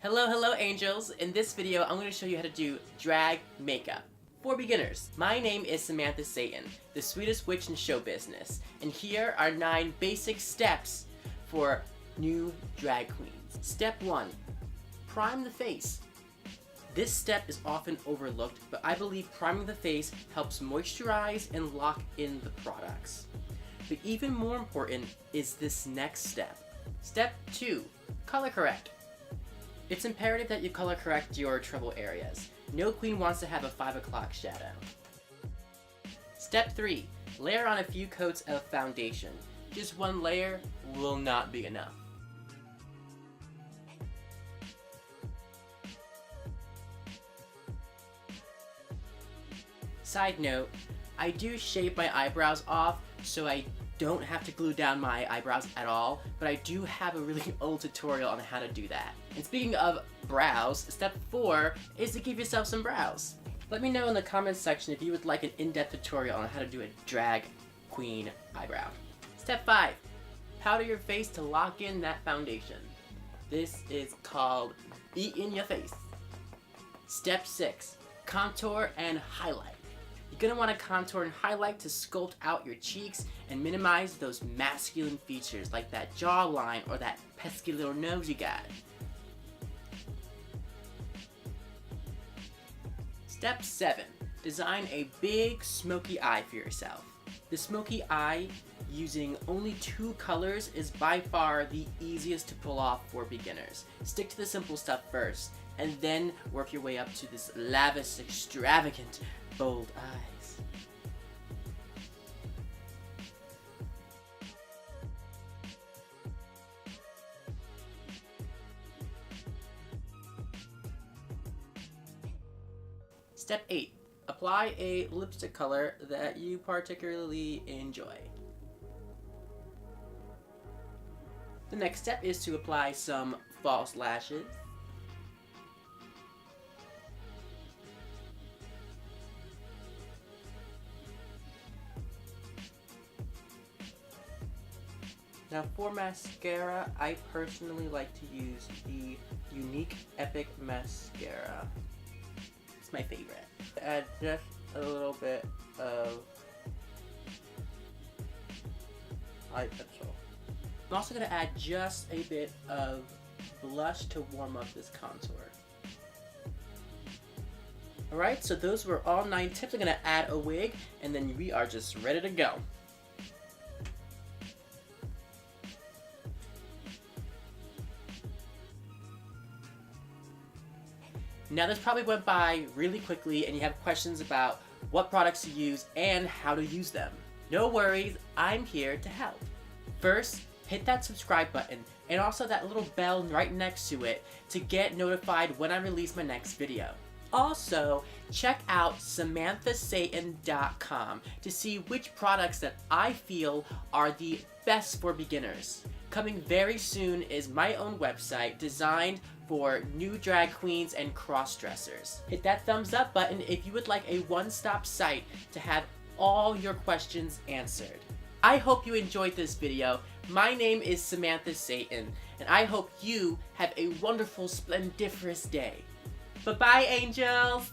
Hello angels! In this video, I'm going to show you how to do drag makeup. For beginners, my name is Samantha Satan, the sweetest witch in show business, and here are 9 basic steps for new drag queens. Step 1. Prime the face. This step is often overlooked, but I believe priming the face helps moisturize and lock in the products. But even more important is this next step. Step 2. Color correct. It's imperative that you color correct your trouble areas. No queen wants to have a 5 o'clock shadow. Step 3. Layer on a few coats of foundation. Just one layer will not be enough. Side note, I do shave my eyebrows off so I don't have to glue down my eyebrows at all, but I do have a really old tutorial on how to do that. And speaking of brows, step 4 is to give yourself some brows. Let me know in the comments section if you would like an in-depth tutorial on how to do a drag queen eyebrow. Step 5, powder your face to lock in that foundation. This is called Be In Your Face. Step 6, contour and highlight. You're gonna want to contour and highlight to sculpt out your cheeks and minimize those masculine features like that jawline or that pesky little nose you got. Step 7. Design a big smoky eye for yourself. The smoky eye using only 2 colors is by far the easiest to pull off for beginners. Stick to the simple stuff first and then work your way up to this lavish, extravagant, bold eyes. Step 8. Apply a lipstick color that you particularly enjoy. The next step is to apply some false lashes. Now for mascara, I personally like to use the YOUNIQUE Epic Mascara. It's my favorite. Add just a little bit of eye pencil. I'm also going to add just a bit of blush to warm up this contour. Alright, so those were all 9 tips. I'm going to add a wig, and then we are just ready to go. Now this probably went by really quickly and you have questions about what products to use and how to use them. No worries, I'm here to help. First, hit that subscribe button and also that little bell right next to it to get notified when I release my next video. Also, check out samanthasatan.com to see which products that I feel are the best for beginners. Coming very soon is my own website designed for new drag queens and cross-dressers. Hit that thumbs up button if you would like a one-stop site to have all your questions answered. I hope you enjoyed this video. My name is Samantha Satan, and I hope you have a wonderful, splendiferous day. Bye-bye, angels!